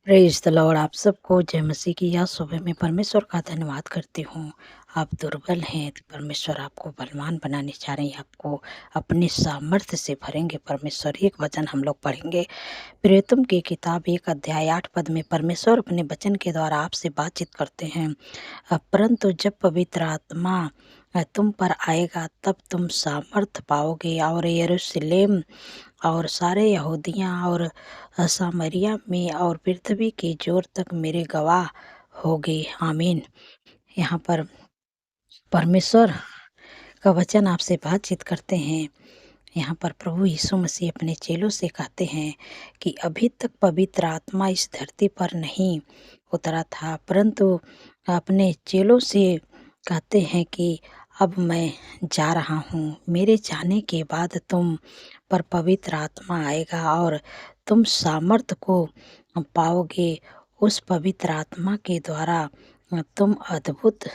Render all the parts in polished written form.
Praise the Lord. आप सबको जय मसीह की। यह सुबह में परमेश्वर का धन्यवाद करती हूँ। आप दुर्बल हैं तो परमेश्वर आपको बलवान बनाने जा रहे हैं, आपको अपने सामर्थ्य से भरेंगे परमेश्वर। एक वचन हम लोग पढ़ेंगे, प्रेरितों की किताब 1 अध्याय 8 पद में परमेश्वर अपने वचन के द्वारा आपसे बातचीत करते हैं। परंतु जब पवित्र आत्मा तुम पर आएगा तब तुम सामर्थ पाओगे और यरूशलेम और सारे यहूदिया और सामरिया में और पृथ्वी की जोर तक मेरे गवाह होगे। आमीन। यहाँ पर परमेश्वर का वचन आपसे बातचीत करते हैं। यहाँ पर प्रभु यीशु मसीह अपने चेलों से कहते हैं कि अभी तक पवित्र आत्मा इस धरती पर नहीं उतरा था, परंतु अपने चेलों से कहते हैं कि अब मैं जा रहा हूँ। मेरे जाने के बाद तुम पर पवित्र आत्मा आएगा और तुम सामर्थ को पाओगे। उस पवित्र आत्मा के द्वारा तुम अद्भुत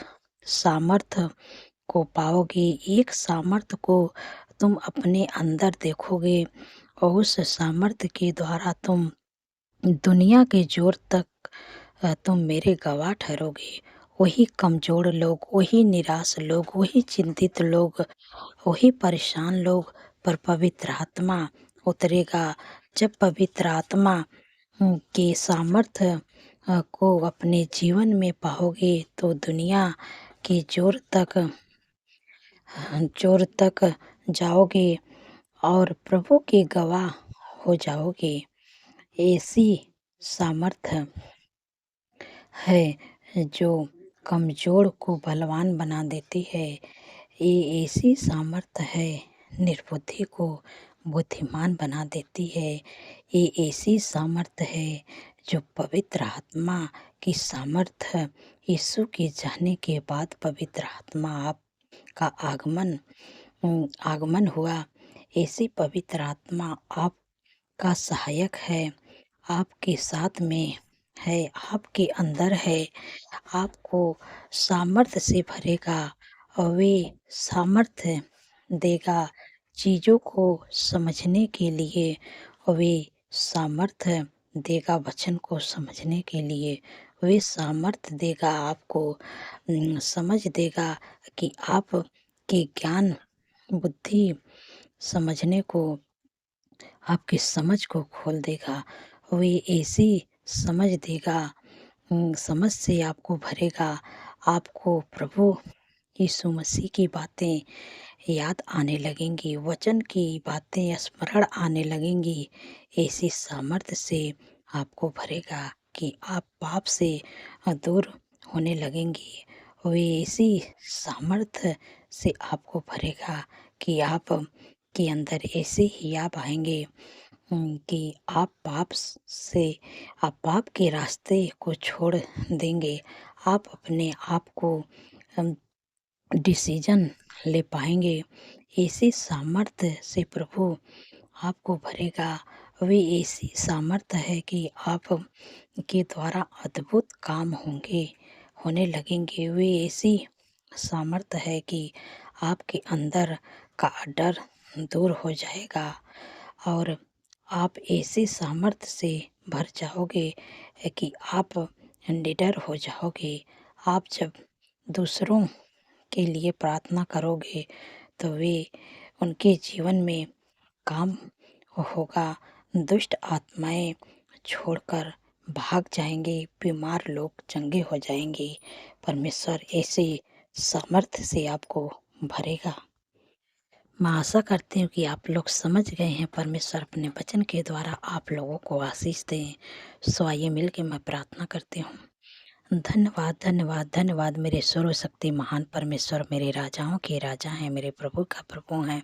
सामर्थ को पाओगे। एक सामर्थ्य को तुम अपने अंदर देखोगे और उस सामर्थ्य के द्वारा तुम दुनिया के जोर तक तुम मेरे गवाह ठहरोगे। वही कमज़ोर लोग, वही निराश लोग, वही चिंतित लोग, वही परेशान लोग पर पवित्र आत्मा उतरेगा। जब पवित्र आत्मा के सामर्थ्य को अपने जीवन में पाओगे तो दुनिया के जोर तक जाओगे और प्रभु के गवाह हो जाओगे। ऐसी सामर्थ्य है जो कमज़ोर को बलवान बना देती है। ये ऐसी सामर्थ्य है निर्बुद्धि को बुद्धिमान बना देती है। ये ऐसी सामर्थ्य है जो पवित्र आत्मा की सामर्थ्य। यीशु के जाने के बाद पवित्र आत्मा आपका आगमन हुआ। ऐसी पवित्र आत्मा आपका सहायक है, आपके साथ में है, आपके अंदर है, आपको सामर्थ्य से भरेगा और वे सामर्थ्य देगा चीज़ों को समझने के लिए, और वे सामर्थ्य देगा वचन को समझने के लिए। वे सामर्थ्य देगा आपको समझ देगा कि आप के ज्ञान बुद्धि समझने को, आपकी समझ को खोल देगा। वे ऐसी समझ देगा, समझ से आपको भरेगा। आपको प्रभु यीशु मसीह की बातें याद आने लगेंगी, वचन की बातें स्मरण आने लगेंगी। ऐसी सामर्थ्य से आपको भरेगा कि आप पाप से दूर होने लगेंगी। वे ऐसी सामर्थ्य से आपको भरेगा कि आप के अंदर ऐसे ही आप आएंगे कि आप पाप के रास्ते को छोड़ देंगे। आप अपने आप को डिसीजन ले पाएंगे। ऐसी सामर्थ्य से प्रभु आपको भरेगा। वे ऐसी सामर्थ्य है कि आप के द्वारा अद्भुत काम होने लगेंगे। वे ऐसी सामर्थ्य है कि आपके अंदर का डर दूर हो जाएगा और आप ऐसी सामर्थ्य से भर जाओगे कि आप निडर हो जाओगे। आप जब दूसरों के लिए प्रार्थना करोगे तो वे उनके जीवन में काम होगा। दुष्ट आत्माएं छोड़कर भाग जाएंगे, बीमार लोग चंगे हो जाएंगे। परमेश्वर ऐसे सामर्थ्य से आपको भरेगा। मैं आशा करती हूँ कि आप लोग समझ गए हैं। परमेश्वर अपने वचन के द्वारा आप लोगों को आशीष दें। सो आइए मिल के मैं प्रार्थना करती हूँ। धन्यवाद धन्यवाद धन्यवाद मेरे सर्वशक्ति महान परमेश्वर, मेरे राजाओं के राजा हैं, मेरे प्रभु का प्रभु हैं।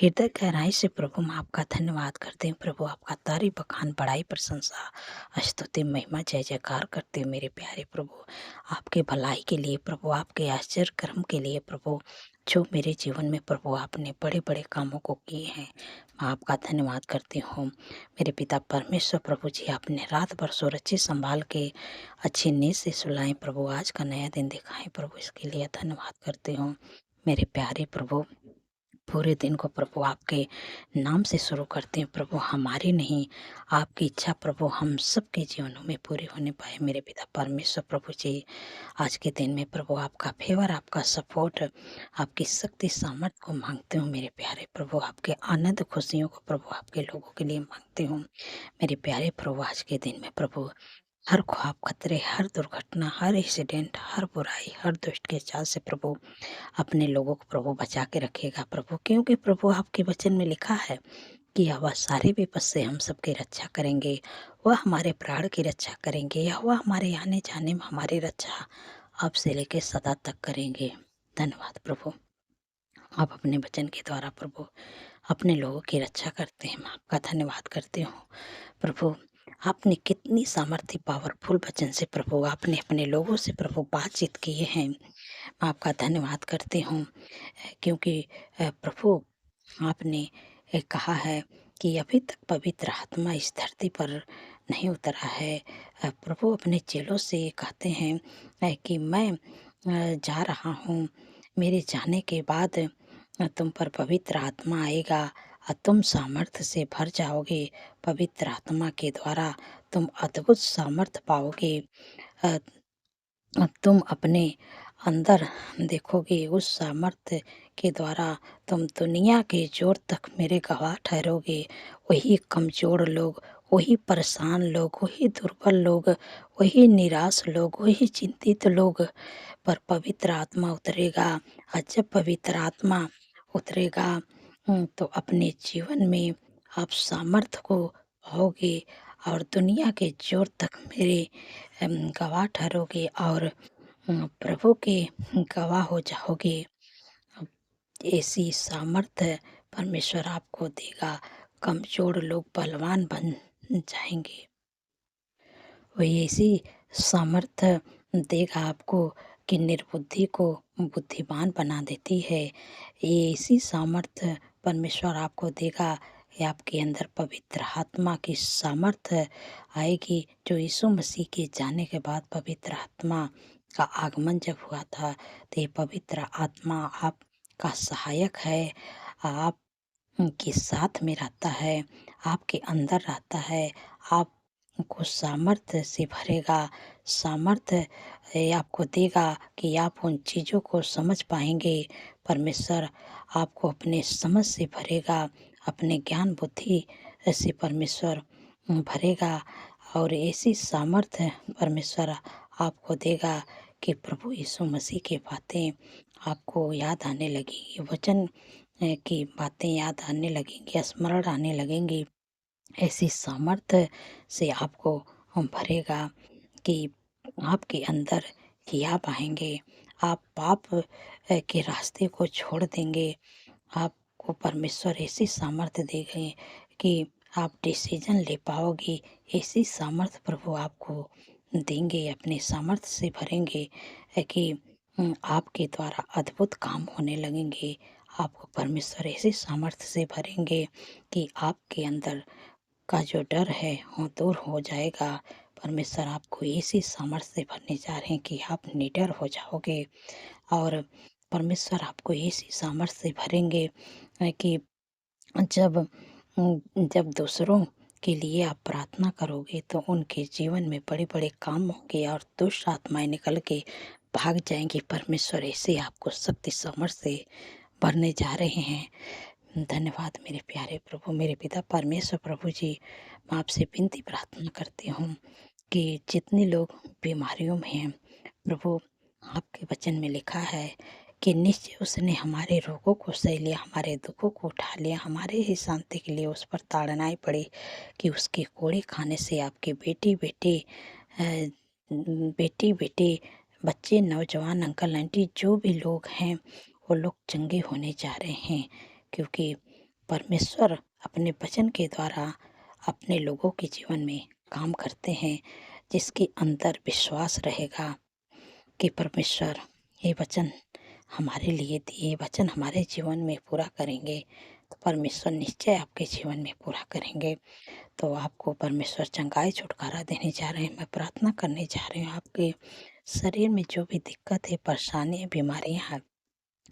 हृदय गहराई से प्रभु मैं आपका धन्यवाद करते हैं। प्रभु आपका तारीफ बखान बड़ाई प्रशंसा स्तुति महिमा जय जयकार करते हैं। मेरे प्यारे प्रभु आपके भलाई के लिए, प्रभु आपके आश्चर्य कर्म के लिए, प्रभु जो मेरे जीवन में प्रभु आपने बड़े बड़े कामों को किए हैं, मैं आपका धन्यवाद करती हूँ। मेरे पिता परमेश्वर प्रभु जी, आपने रात भर सुरक्षित संभाल के अच्छी नींद से सुलाएं प्रभु, आज का नया दिन दिखाएं प्रभु, इसके लिए धन्यवाद करती हूँ। मेरे प्यारे प्रभु पूरे दिन को प्रभु आपके नाम से शुरू करते हैं प्रभु, हमारी नहीं, आपकी इच्छा प्रभु हम सबके जीवनों में पूरी होने पाए मेरे पिता परमेश्वर। प्रभु जी, आज के दिन में प्रभु आपका फ़ेवर, आपका सपोर्ट, आपकी शक्ति सामर्थ्य को माँगती हूँ मेरे प्यारे प्रभु। आपके आनंद खुशियों को प्रभु आपके लोगों के लिए माँगती हूँ। मेरे प्यारे प्रभु, आज के दिन में प्रभु हर ख्वाब, खतरे, हर दुर्घटना, हर एक्सीडेंट, हर बुराई, हर दुष्ट के चाल से प्रभु अपने लोगों को प्रभु बचा के रखिएगा प्रभु, क्योंकि प्रभु आपके वचन में लिखा है कि वह सारे विपद से हम सबकी रक्षा करेंगे, वह हमारे प्राण की रक्षा करेंगे, या वह हमारे आने जाने में हमारी रक्षा अब से लेके सदा तक करेंगे। धन्यवाद प्रभु, आप अपने वचन के द्वारा प्रभु अपने लोगों की रक्षा करते हैं। मैं आपका धन्यवाद करती हूँ प्रभु। आपने कितनी सामर्थ्य पावरफुल वचन से प्रभु आपने अपने लोगों से प्रभु बातचीत किए हैं। मैं आपका धन्यवाद करती हूँ, क्योंकि प्रभु आपने कहा है कि अभी तक पवित्र आत्मा इस धरती पर नहीं उतरा है। प्रभु अपने चेलों से ये कहते हैं कि मैं जा रहा हूँ, मेरे जाने के बाद तुम पर पवित्र आत्मा आएगा और तुम सामर्थ्य से भर जाओगे। पवित्र आत्मा के द्वारा तुम अद्भुत सामर्थ्य पाओगे। अ, तुम अपने अंदर देखोगे, उस सामर्थ्य के द्वारा तुम दुनिया के जोर तक मेरे गवाह ठहरोगे। वही कमज़ोर लोग, वही परेशान लोग, वही दुर्बल लोग, वही निराश लोग, वही चिंतित लोग पर पवित्र आत्मा उतरेगा। और जब पवित्र आत्मा उतरेगा तो अपने जीवन में आप सामर्थ्य को पाओगे और दुनिया के जोर तक मेरे गवाह ठहरोगे और प्रभु के गवाह हो जाओगे। ऐसी सामर्थ्य परमेश्वर आपको देगा। कमज़ोर लोग बलवान बन जाएंगे। वही ऐसी सामर्थ्य देगा आपको कि निर्बुद्धि को बुद्धिमान बना देती है। ये ऐसी सामर्थ्य परमेश्वर आपको देगा कि आपके अंदर पवित्र आत्मा की सामर्थ्य आएगी। जो यीशु मसीह के जाने के बाद पवित्र आत्मा का आगमन जब हुआ था, तो ये पवित्र आत्मा आपका सहायक है, आप के साथ में रहता है, आपके अंदर रहता है, आपको सामर्थ्य से भरेगा। सामर्थ्य आपको देगा कि आप उन चीज़ों को समझ पाएँगे। परमेश्वर आपको अपने समझ से भरेगा, अपने ज्ञान बुद्धि से परमेश्वर भरेगा और ऐसी सामर्थ्य परमेश्वर आपको देगा कि प्रभु यीशु मसीह की बातें आपको याद आने लगेंगी। वचन की बातें याद आने लगेंगी, स्मरण आने लगेंगी। ऐसी सामर्थ्य से आपको भरेगा कि आपके अंदर किया पाएँगे। आप पाप के रास्ते को छोड़ देंगे। आपको परमेश्वर ऐसी सामर्थ्य देंगे कि आप डिसीजन ले पाओगे। ऐसी सामर्थ्य प्रभु आपको देंगे, अपने सामर्थ्य से भरेंगे कि आपके द्वारा अद्भुत काम होने लगेंगे। आपको परमेश्वर ऐसी सामर्थ्य से भरेंगे कि आपके अंदर का जो डर है वो दूर हो जाएगा। परमेश्वर आपको ऐसी सामर्थ्य से भरने जा रहे हैं कि आप निडर हो जाओगे और परमेश्वर आपको ऐसी सामर्थ्य से भरेंगे कि जब जब दूसरों के लिए आप प्रार्थना करोगे तो उनके जीवन में बड़े-बड़े काम होंगे और दुष्ट आत्माएँ निकल के भाग जाएँगी। परमेश्वर ऐसे आपको शक्ति सामर्थ्य से भरने जा रहे हैं। धन्यवाद मेरे प्यारे प्रभु, मेरे पिता परमेश्वर। प्रभु जी, मैं आपसे विनती प्रार्थना करती हूँ कि जितने लोग बीमारियों में हैं प्रभु, आपके वचन में लिखा है कि निश्चय उसने हमारे रोगों को सह लिया, हमारे दुखों को उठा लिया। हमारे ही शांति के लिए उस पर ताड़नाएँ पड़ी कि उसके कोड़े खाने से आपके बेटी बच्चे, नौजवान, अंकल आंटी जो भी लोग हैं वो लोग चंगे होने जा रहे हैं, क्योंकि परमेश्वर अपने वचन के द्वारा अपने लोगों के जीवन में काम करते हैं। जिसके अंदर विश्वास रहेगा कि परमेश्वर ये वचन हमारे लिए दिए, वचन हमारे जीवन में पूरा करेंगे, तो परमेश्वर निश्चय आपके जीवन में पूरा करेंगे। तो आपको परमेश्वर चंगाई छुटकारा देने जा रहे हैं। मैं प्रार्थना करने जा रही हूँ, आपके शरीर में जो भी दिक्कत है, परेशानी है, बीमारियाँ हैं,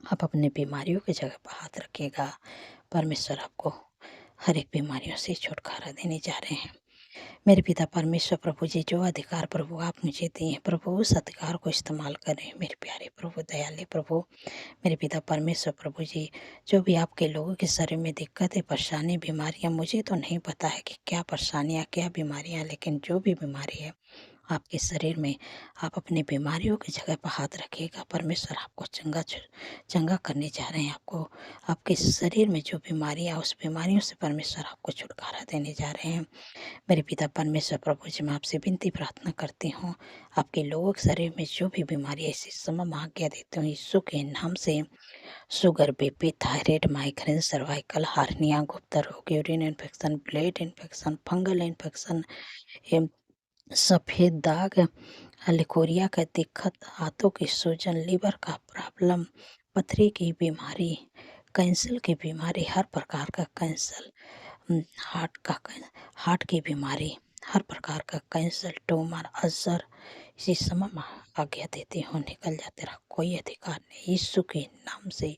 आप अपनी बीमारियों की जगह पर हाथ रखिएगा। परमेश्वर आपको हर एक बीमारियों से छुटकारा देने जा रहे हैं। मेरे पिता परमेश्वर प्रभु जी, जो अधिकार प्रभु आप मुझे दिए हैं प्रभु, उस अधिकार को इस्तेमाल करें मेरे प्यारे प्रभु, दयालु प्रभु। मेरे पिता परमेश्वर प्रभु जी, जो भी आपके लोगों के शरीर में दिक्कत है, परेशानी, बीमारियां, मुझे तो नहीं पता है कि क्या परेशानियां, क्या बीमारियां, लेकिन जो भी बीमारी है आपके शरीर में, आप अपनी बीमारियों की जगह पर हाथ रखिएगा। परमेश्वर आपको चंगा करने जा रहे हैं। आपको आपके शरीर में जो बीमारियां, उस बीमारियों से परमेश्वर आपको छुटकारा देने जा रहे हैं। मेरे पिता परमेश्वर प्रभु जी, मैं आपसे विनती प्रार्थना करती हूँ, आपके लोगों के शरीर में जो भी बीमारी है, इसी समय मैं आज्ञा देती हूँ यीशु के नाम से। Sugar, BP, thyroid, migraine, cervical, hernia, गुप्ता रोग, urine infection, blood infection, fungal infection, सफ़ेद दाग, लिकोरिया का दिक्कत, हाथों की सूजन, लीवर का प्रॉब्लम, पथरी की बीमारी, कैंसर की बीमारी, हर प्रकार का कैंसर, हार्ट की बीमारी, हर प्रकार का कैंसर, ट्यूमर, अल्सर, इसी समय मैं आज्ञा देती हूँ, निकल जा, तेरा कोई अधिकार नहीं यीशु के नाम से।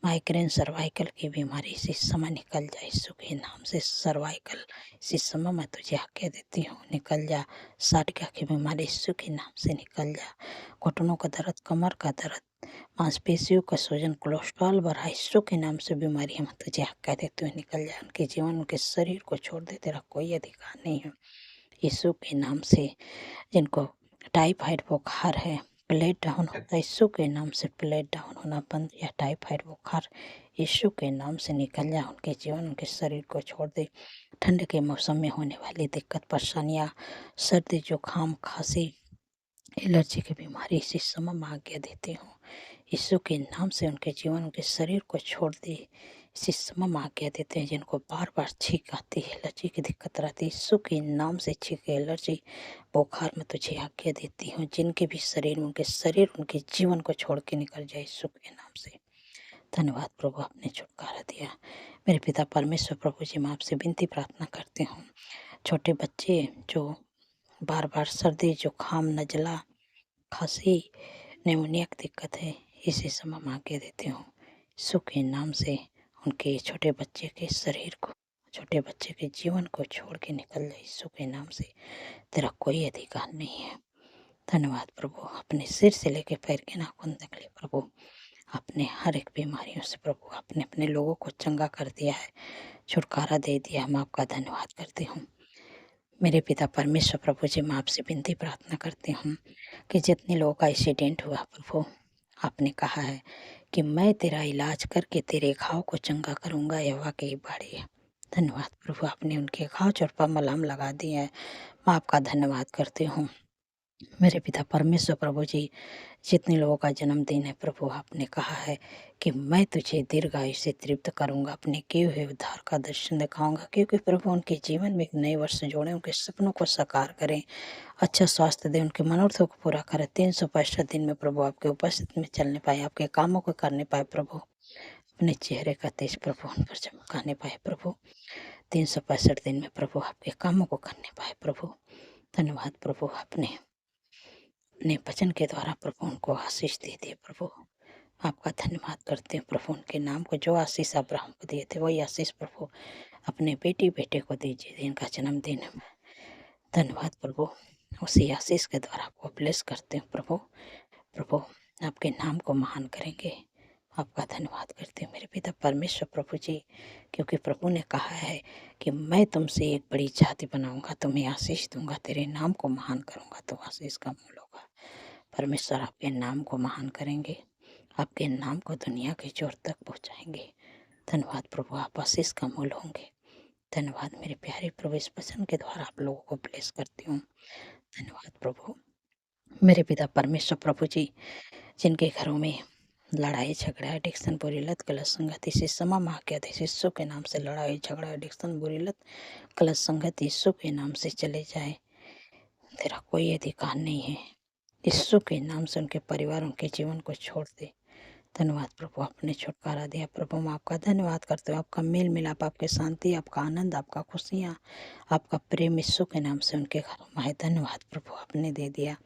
माइग्रेन, सर्वाइकल की बीमारी इसी समय निकल जा यीशु के नाम से। सर्वाइकल इसी समय मैं तुझे आज्ञा देती हूँ, निकल जा। साटिका की बीमारी यीशु के नाम से निकल जा। घुटनों का दर्द, कमर का दर्द, मांसपेशियों का सूजन, कोलेस्ट्रॉल बढ़ा, यीशु के नाम से बीमारी मैं तुझे आज्ञा देती हूँ, निकल जा। उनके जीवन, उनके शरीर को छोड़ दे, तेरा कोई अधिकार नहीं है यीशु के नाम से। जिनको टाइफाइड बुखार है, प्लेट डाउन होता है, यीशु के नाम से प्लेट डाउन होना बंद, या टाइफाइड बुखार यीशु के नाम से निकल जा। उनके जीवन, उनके शरीर को छोड़ दे। ठंड के मौसम में होने वाली दिक्कत, परेशानियाँ, सर्दी, जुकाम, खांसी, एलर्जी की बीमारी इसी समय मैं आज्ञा देती हूँ, यीशु के नाम से उनके जीवन, उनके शरीर को छोड़ दे। इसी समय में आज्ञा देते हैं, जिनको बार बार छींक आती है, एलर्जी की दिक्कत रहती है, यीशु के नाम से छींक, एलर्जी, बुखार में तुझे आज्ञा देती हूँ। जिनके भी शरीर में, उनके शरीर, उनके जीवन को छोड़ के निकल जाए यीशु के नाम से। धन्यवाद प्रभु, आपने छुटकारा दिया। मेरे पिता परमेश्वर प्रभु जी, मैं आपसे विनती प्रार्थना करती हूँ, छोटे बच्चे जो बार बार सर्दी, जुकाम, नजला, खांसी, निमोनिया की दिक्कत है, इसी समय मैं आज्ञा देती हूँ यीशु के नाम से। उनके छोटे बच्चे के शरीर को, छोटे बच्चे के जीवन को छोड़ के निकल जाए यीशु के नाम से। तेरा कोई अधिकार नहीं है। धन्यवाद प्रभु, अपने सिर से लेके पैर के नाखून तक ले प्रभु, आपने हर एक बीमारियों से प्रभु, आपने अपने लोगों को चंगा कर दिया है, छुटकारा दे दिया। हम आपका धन्यवाद करते हूँ। मेरे पिता परमेश्वर प्रभु जी, मैं आपसे विनती प्रार्थना करती हूँ कि जितने लोगों का एक्सीडेंट हुआ प्रभु, आपने कहा है कि मैं तेरा इलाज करके तेरे घाव को चंगा करूँगा, यह वाकई बड़ी है। धन्यवाद प्रभु, आपने उनके घाव चोट पर मलहम लगा दिए हैं, मैं आपका धन्यवाद करती हूँ। मेरे पिता परमेश्वर प्रभु जी, जितने लोगों का जन्मदिन है प्रभु, आपने कहा है कि मैं तुझे दीर्घायु से तृप्त करूंगा, अपने किए हुए उद्धार का दर्शन दिखाऊंगा, क्योंकि प्रभु उनके जीवन में एक नए वर्ष जोड़े, उनके सपनों को साकार करें, अच्छा स्वास्थ्य दें, उनके मनोरथों को पूरा करें। 365 दिन में प्रभु आपके उपस्थिति में चलने पाए, आपके कामों को करने पाए प्रभु, अपने चेहरे का तेज प्रभु उन पर चमकाने पाए प्रभु। 365 दिन में प्रभु आपके कामों को करने पाए प्रभु। धन्यवाद प्रभु, अपने वचन के द्वारा प्रभु उनको आशीष दे दिए प्रभु। आपका धन्यवाद करते हैं प्रभु, उनके नाम को जो आशीष अब्राहम को दिए थे, वही आशीष प्रभु अपने बेटी बेटे को दीजिए, जिनका जन्मदिन है। धन्यवाद प्रभु, उसी आशीष के द्वारा आपको ब्लेस करते हैं प्रभु। प्रभु आपके नाम को महान करेंगे, आपका धन्यवाद करते हैं मेरे पिता परमेश्वर प्रभु जी, क्योंकि प्रभु ने कहा है कि मैं तुमसे एक बड़ी जाति बनाऊंगा, तुम्हें आशीष दूंगा, तेरे नाम को महान करूंगा, तो आशीष का मूल होगा। परमेश्वर आपके नाम को महान करेंगे, आपके नाम को दुनिया के छोर तक पहुंचाएंगे। धन्यवाद प्रभु, आप आशीष का मूल होंगे। धन्यवाद मेरे प्यारे प्रभु, इस वचन के द्वारा आप लोगों को ब्लेस करती हूँ। धन्यवाद प्रभु। मेरे पिता परमेश्वर प्रभु जी, जिनके घरों में लड़ाई झगड़ा, एडिक्शन, बुरी लत, गलत संगत, इसी समय माँ के यीशु के नाम से लड़ाई झगड़ा, एडिक्शन, बुरी लत, गलत संगत यीशु के नाम से चले जाए, तेरा कोई अधिकार नहीं है। यीशु के नाम से उनके परिवार, उनके जीवन को छोड़ दे। धन्यवाद प्रभु, आपने छुटकारा दिया प्रभु, मैं आपका धन्यवाद करते हो। आपका मेल मिलाप, आपकी शांति, आपका आनंद, आपका खुशियाँ, आपका प्रेम यीशु के नाम से उनके घरों में है। धन्यवाद प्रभु, आपने दे दिया।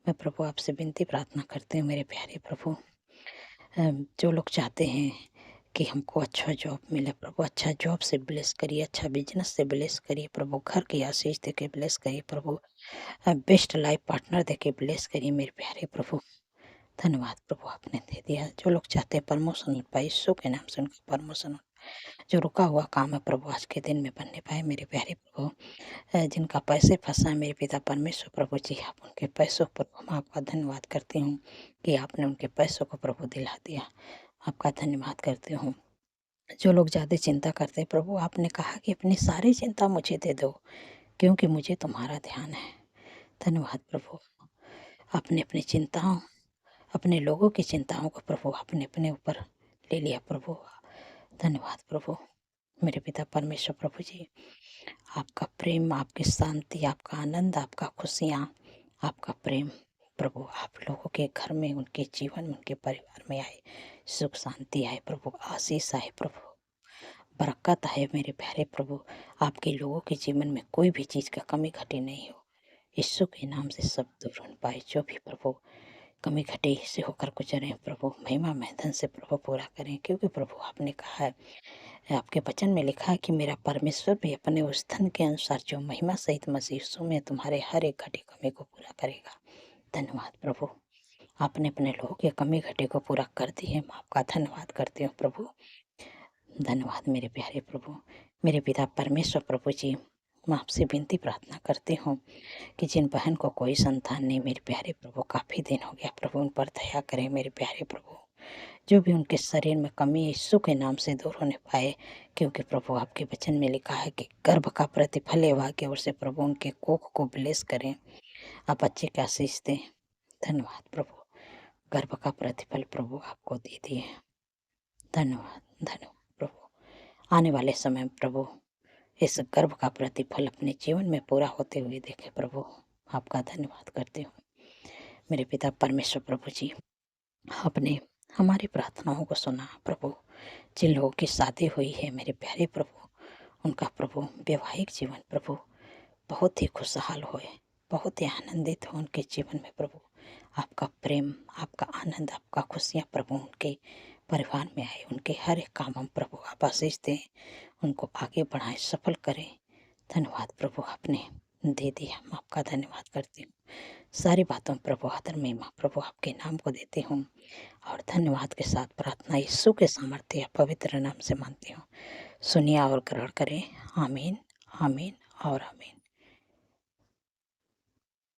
मैं प्रभु आपसे विनती प्रार्थना करती हूँ मेरे प्यारे प्रभु, जो लोग चाहते हैं कि हमको अच्छा जॉब मिले प्रभु, अच्छा जॉब से ब्लेस करिए, अच्छा बिजनेस से ब्लेस करिए प्रभु, घर की आशीष देके ब्लेस करिए प्रभु, बेस्ट लाइफ पार्टनर देके ब्लेस करिए मेरे प्यारे प्रभु। धन्यवाद प्रभु आपने दे दिया। जो लोग चाहते हैं प्रमोशन हो पाए, यीशु के नाम से उनका प्रमोशन हो। जो रुका हुआ काम है प्रभु आज के दिन में बनने पाए मेरे प्यारे प्रभु। जिनका पैसे फँसा है मेरे पिता परमेश्वर प्रभु जी, आप उनके पैसों पर मैं आपका धन्यवाद करती हूँ कि आपने उनके पैसों को प्रभु दिला दिया। आपका धन्यवाद करती हूँ। जो लोग ज़्यादा चिंता करते हैं प्रभु, आपने कहा कि अपनी सारी चिंता मुझे दे दो क्योंकि मुझे तुम्हारा ध्यान है। धन्यवाद प्रभु। आपने अपनी चिंताओं, अपने लोगों की चिंताओं को प्रभु आपने अपने ऊपर ले लिया प्रभु। धन्यवाद प्रभु। मेरे पिता परमेश्वर प्रभु जी, आपका प्रेम, आपकी शांति, आपका आनंद, आपका खुशियाँ, आपका प्रेम प्रभु आप लोगों के घर में, उनके जीवन में, उनके परिवार में आए। सुख शांति आए प्रभु, आशीष आए प्रभु, बरकत है मेरे प्यारे प्रभु। आपके लोगों के जीवन में कोई भी चीज़ का कमी घटी नहीं हो। यीशु के नाम से सब दूर होने पाए। जो भी प्रभु कमी घटी से होकर गुजरें प्रभु, महिमा मैदान से प्रभु पूरा करें, क्योंकि प्रभु आपने कहा है, आपके वचन में लिखा है कि मेरा परमेश्वर भी अपने उस धन के अनुसार जो महिमा सहित मसीह यीशु में तुम्हारे हर एक घटी कमी को पूरा करेगा। धन्यवाद प्रभु। आपने अपने लोगों के कमी घटे को पूरा कर दी है। मैं आपका धन्यवाद करती हूँ प्रभु। धन्यवाद मेरे प्यारे प्रभु। मेरे पिता परमेश्वर प्रभु जी, मैं आपसे विनती प्रार्थना करती हूँ कि जिन बहन को कोई संतान नहीं मेरे प्यारे प्रभु, काफ़ी दिन हो गया प्रभु, उन पर दया करें मेरे प्यारे प्रभु। जो भी उनके शरीर में कमी है यीशु के नाम से दूर होने पाए, क्योंकि प्रभु आपके वचन में लिखा है कि गर्भ का प्रतिफल है वाक्य ओर से प्रभु उनके कोख को ब्लेस करें, आप बच्चे की आशीष दें। धन्यवाद प्रभु। गर्भ का प्रतिफल प्रभु आपको दे दिए। धन्यवाद धन्यवाद प्रभु। आने वाले समय में प्रभु इस गर्भ का प्रतिफल अपने जीवन में पूरा होते हुए देखे प्रभु, आपका धन्यवाद करती हूँ। मेरे पिता परमेश्वर प्रभु जी, आपने हमारी प्रार्थनाओं को सुना प्रभु। जिन लोगों की शादी हुई है मेरे प्यारे प्रभु, उनका प्रभु वैवाहिक जीवन प्रभु बहुत ही खुशहाल होए, बहुत ही आनंदित हो उनके जीवन में प्रभु। आपका प्रेम, आपका आनंद, आपका खुशियाँ प्रभु उनके परिवार में आए। उनके हर एक काम हम प्रभु आप आशीष दें, उनको आगे बढ़ाएं, सफल करें। धन्यवाद प्रभु आपने दे दिया। मैं आपका धन्यवाद करती हूँ। सारी बातों प्रभु आदर महिमा प्रभु आपके नाम को देती हूँ और धन्यवाद के साथ प्रार्थना यीशु के सामर्थ्य पवित्र नाम से मानती हूँ। सुनिए और ग्रहण करें। आमीन आमीन और आमीन।